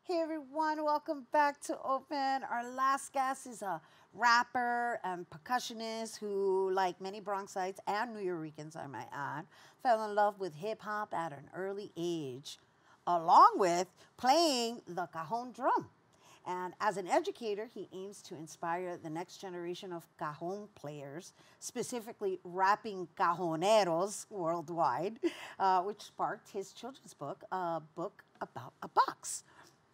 Hey everyone, welcome back to Open. Our last guest is a rapper and percussionist who, like many Bronxites and New Yorkers, I might add, fell in love with hip hop at an early age, along with playing the cajon drum. And as an educator, he aims to inspire the next generation of cajon players, specifically rapping cajoneros worldwide, which sparked his children's book, a book about a box,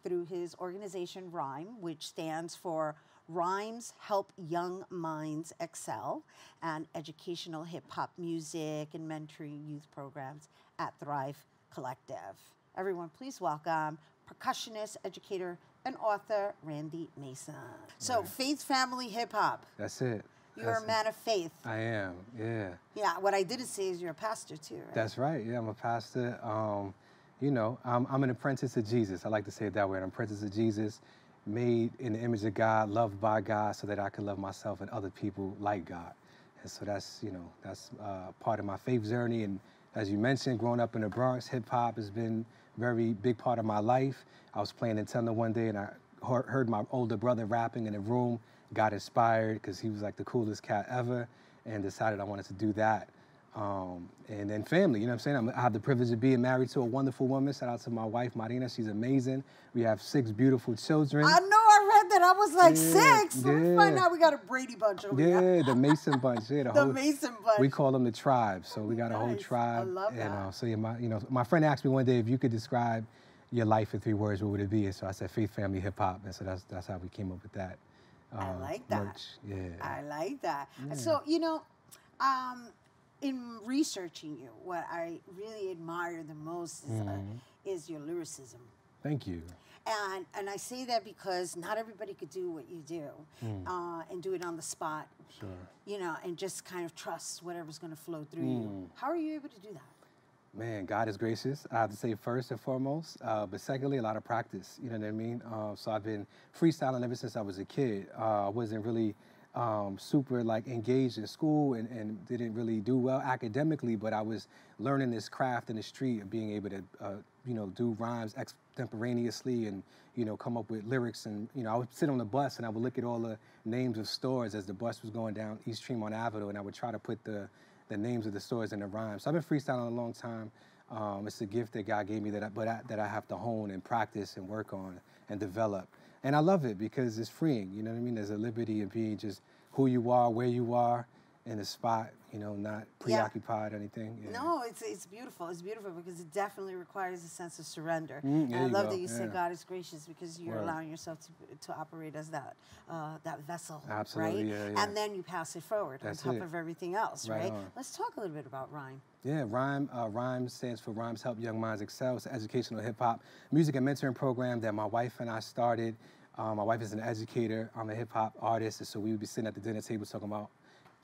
through his organization Rhyme, which stands for Rhymes Help Young Minds Excel, and educational hip hop music and mentoring youth programs at Thrive Collective. Everyone, please welcome percussionist, educator, and author Randy Mason. So, faith, family, hip hop. That's it. You're a man of faith. I am, yeah. Yeah, what I didn't say is you're a pastor too, right? That's right, yeah, I'm a pastor. You know, I'm an apprentice of Jesus. I like to say it that way, an apprentice of Jesus, made in the image of God, loved by God, so that I can love myself and other people like God. And so that's, you know, that's part of my faith journey. And as you mentioned, growing up in the Bronx, hip hop has been a very big part of my life. I was playing Nintendo one day and I heard my older brother rapping in the room, got inspired because he was like the coolest cat ever, and decided I wanted to do that. And then family, you know what I'm saying? I have the privilege of being married to a wonderful woman. Shout out to my wife, Rhina. She's amazing. We have 6 beautiful children. I know, I read that. I was like, 6? Right now we got a Brady bunch over here. Yeah, the Mason bunch. Yeah, the Mason bunch. We call them the tribe. So we got a whole tribe. I love that. And so yeah, my friend asked me one day if you could describe your life in 3 words, what would it be? And so I said faith, family, hip hop. And so that's how we came up with that. I like that. Merch. Yeah. I like that. Yeah. So, you know, in researching you, what I really admire the most is your lyricism. Thank you. And I say that because not everybody could do what you do and do it on the spot. Sure. You know, and just kind of trust whatever's going to flow through you. How are you able to do that? Man, God is gracious. I have to say first and foremost, but secondly, a lot of practice. You know what I mean? So I've been freestyling ever since I was a kid. I wasn't really super like engaged in school and didn't really do well academically, but I was learning this craft in the street of being able to, you know, do rhymes extemporaneously and, you know, come up with lyrics. And, you know, I would sit on the bus and I would look at all the names of stores as the bus was going down East Tremont Avenue, and I would try to put the names of the stores in the rhyme. So I've been freestyling a long time. It's a gift that God gave me that I have to hone and practice and work on and develop. And I love it because it's freeing, you know what I mean? There's a liberty in being just who you are, where you are, in the spot, you know, not preoccupied or anything. Yeah. No, it's beautiful. It's beautiful because it definitely requires a sense of surrender. And I love that you say God is gracious because you're allowing yourself to operate as that vessel, absolutely, right? Yeah. And then you pass it forward on top of everything else, right? Let's talk a little bit about Rhyme. Yeah, Rhyme stands for Rhymes Help Young Minds Excel. It's an educational hip-hop music and mentoring program that my wife and I started. My wife is an educator. I'm a hip-hop artist, and so we would be sitting at the dinner table talking about,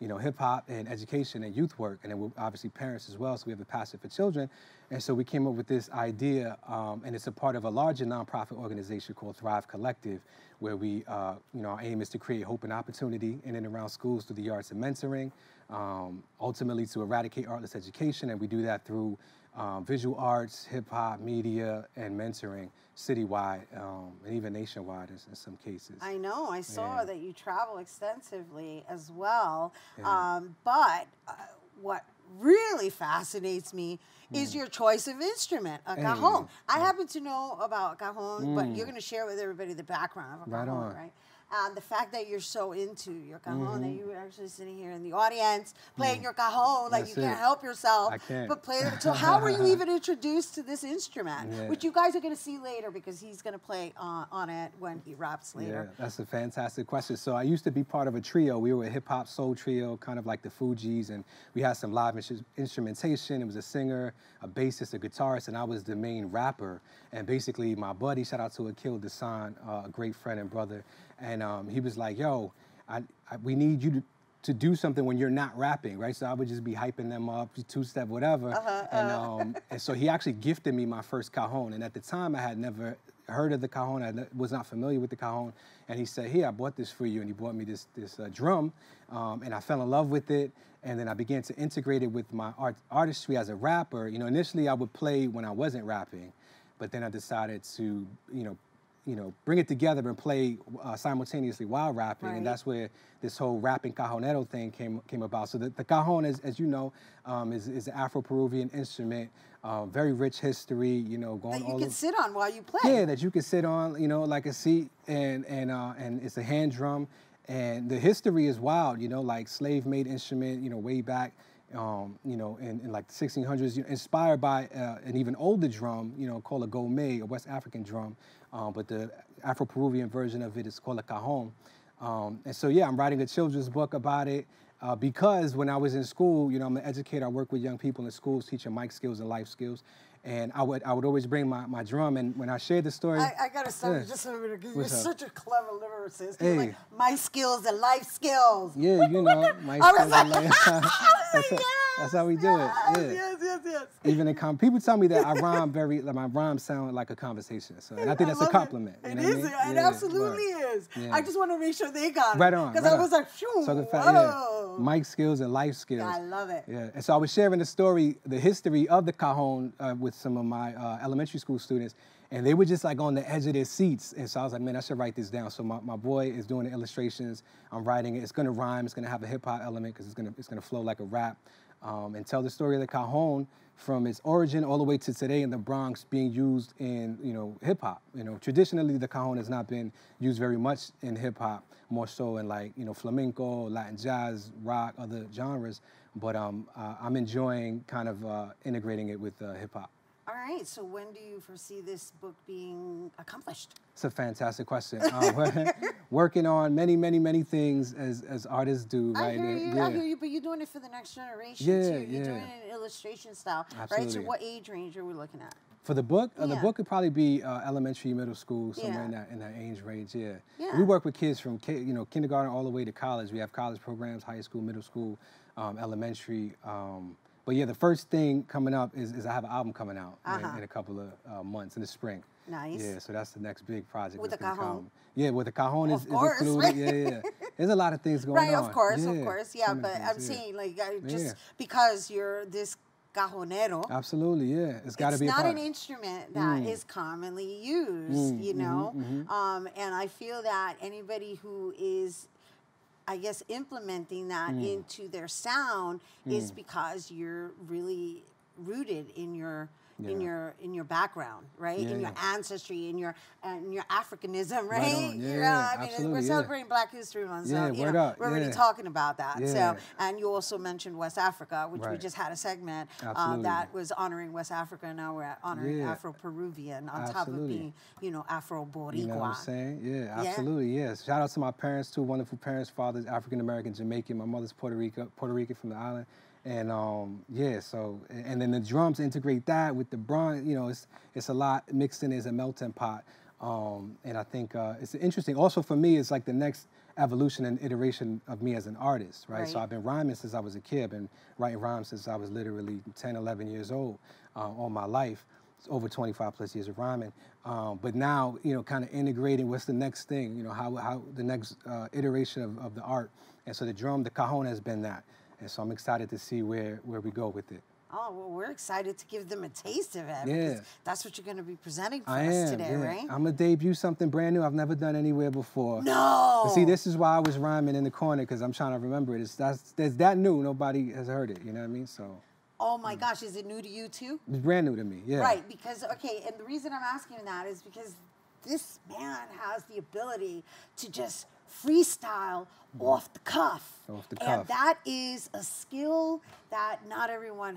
you know, hip-hop and education and youth work, and then we're obviously parents as well, so we have a passion for children. And so we came up with this idea, and it's a part of a larger nonprofit organization called Thrive Collective, where we, you know, our aim is to create hope and opportunity in and around schools through the arts and mentoring, ultimately to eradicate artless education, and we do that through visual arts, hip-hop, media, and mentoring citywide, and even nationwide in some cases. I know. I saw that you travel extensively as well. Yeah. But what really fascinates me is your choice of instrument, a cajon. I happen to know about cajon, but you're going to share with everybody the background of a cajon, right? And the fact that you're so into your cajon, that you were actually sitting here in the audience playing your cajon, like you can't help yourself but play it. So how were you even introduced to this instrument, which you guys are going to see later because he's going to play on it when he raps later? Yeah, that's a fantastic question. So I used to be part of a trio. We were a hip-hop soul trio, kind of like the Fugees, and we had some live instrumentation. It was a singer, a bassist, a guitarist, and I was the main rapper. And basically my buddy, shout out to Akil Desan, a great friend and brother, and he was like, yo, we need you to do something when you're not rapping, right? So I would just be hyping them up, two-step, whatever. And so he actually gifted me my first cajon. And at the time, I had never heard of the cajon. I was not familiar with the cajon. And he said, here, I bought this for you. And he bought me this drum. And I fell in love with it. And then I began to integrate it with my artistry as a rapper. You know, initially I would play when I wasn't rapping. But then I decided to, you know, bring it together and play simultaneously while rapping, Right. and that's where this whole rapping cajonero thing came about. So the cajon, as you know, is an Afro-Peruvian instrument, very rich history, going That you all can over. sit on while you play. Yeah, that you can sit on, like a seat, and it's a hand drum, and the history is wild, like slave-made instrument, way back, in like the 1600s, inspired by an even older drum, called a gomé, a West African drum, but the Afro-Peruvian version of it is called a cajon. And so, yeah, I'm writing a children's book about it because when I was in school, I'm an educator. I work with young people in schools, teaching mic skills and life skills. And I would always bring my drum, and when I shared the story, I gotta stop you Yeah. just a minute because you're What's up? such a clever lyricist. Hey. You're like, my skills and life skills. yeah, I my was skills like, and life. I was like, yes, That's how we do it. yes, Yeah. yes. Even in people tell me that I rhyme my rhymes sound like a conversation. So, and I think that's a love compliment. It, you know it what I is. mean? It Yeah, absolutely word. is. Yeah. I just want to make sure they got it. Right on. Because right I was on. like, phew, So the fact, whoa. mic skills and life skills. I love it. Yeah, and so I was sharing the story, the history of the cajon with some of my elementary school students, and they were just like on the edge of their seats. And so I was like, man, I should write this down. So my boy is doing the illustrations. I'm writing it. It's gonna rhyme. It's gonna have a hip hop element because it's gonna flow like a rap, and tell the story of the cajon from its origin all the way to today in the Bronx, being used in hip hop. Traditionally the cajon has not been used very much in hip hop, more so in like flamenco, Latin jazz, rock, other genres. But I'm enjoying kind of integrating it with hip hop. All right, so when do you foresee this book being accomplished? It's a fantastic question. We're working on many, many, many things as artists do, right? I hear you, but you're doing it for the next generation Yeah, too. You're yeah. doing it in illustration style, right? So Absolutely. what age range are we looking at? For the book, the Yeah. book could probably be elementary, middle school, somewhere Yeah. in that age range. Yeah. Yeah. We work with kids from kindergarten all the way to college. We have college programs, high school, middle school, elementary. But yeah, the first thing coming up is I have an album coming out in a couple of months in the spring. Nice. Yeah, so that's the next big project. With that's the gonna cajon? come. Yeah, with the cajon Of is course, included. right? Yeah. There's a lot of things going Right, on. of course, yeah. so many But things, I'm yeah. saying, like, just Yeah. because you're this cajonero, Absolutely, yeah. It's got to it's be a not part. an instrument that is commonly used, and I feel that anybody who is, I guess, implementing that into their sound is because you're really rooted in your in your background, right? Yeah, in your yeah. ancestry, in your Africanism, right? Right on. Yeah, You know, yeah, I mean, absolutely, we're yeah. celebrating Black History Month, so Yeah, you word know, up, we're already yeah. talking about that. Yeah. So, and you also mentioned West Africa, which we Right. just had a segment Absolutely. that was honoring West Africa. Now we're honoring Yeah. Afro-Peruvian on top of Absolutely. being, Afro-Boricua. You know what I'm saying? Yeah, absolutely. Yes. Shout out to my parents too. Wonderful parents, fathers, African American, Jamaican. My mother's Puerto Rican from the island, and yeah. So and then the drums integrate that with the Bronx. It's a lot mixed in as a melting pot. And I think it's interesting. Also for me, it's like the next evolution and iteration of me as an artist, right? So Right. I've been rhyming since I was a kid. I've been writing rhymes since I was literally 10, 11 years old, all my life. It's over 25 plus years of rhyming. But now, kind of integrating what's the next thing, how the next iteration of the art. And so the cajon has been that. And so I'm excited to see where we go with it. Oh, well, we're excited to give them a taste of it. Yeah. Because that's what you're going to be presenting for I us am, today, yeah. right? I'm going to debut something brand new I've never done anywhere before. No! But see, this is why I was rhyming in the corner, because I'm trying to remember it. That's that new. Nobody has heard it, you know what I mean? So Oh my gosh, is it new to you too? it's brand new to me, yeah. Right, because, okay, and the reason I'm asking that is because this man has the ability to just freestyle off the cuff. Off the And cuff. that is a skill that not everyone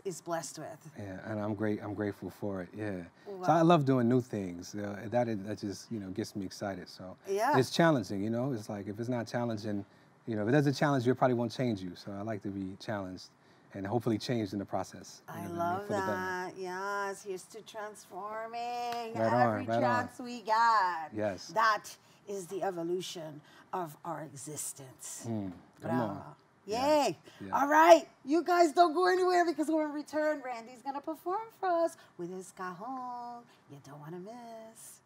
is blessed with. Yeah, and I'm grateful for it, yeah. So Wow. I love doing new things. That just, gets me excited. So Yeah. it's challenging, It's like if it's not challenging, if it doesn't challenge you, it probably won't change you. So I like to be challenged and hopefully changed in the process. I what love for the better. that. Yes, here's to transforming Right on, every right on. chance we got. Yes. That is the evolution of our existence. Come Bravo. on. Yay. Yeah. All right. You guys don't go anywhere because when we return, Randy's going to perform for us with his cajon. You don't want to miss.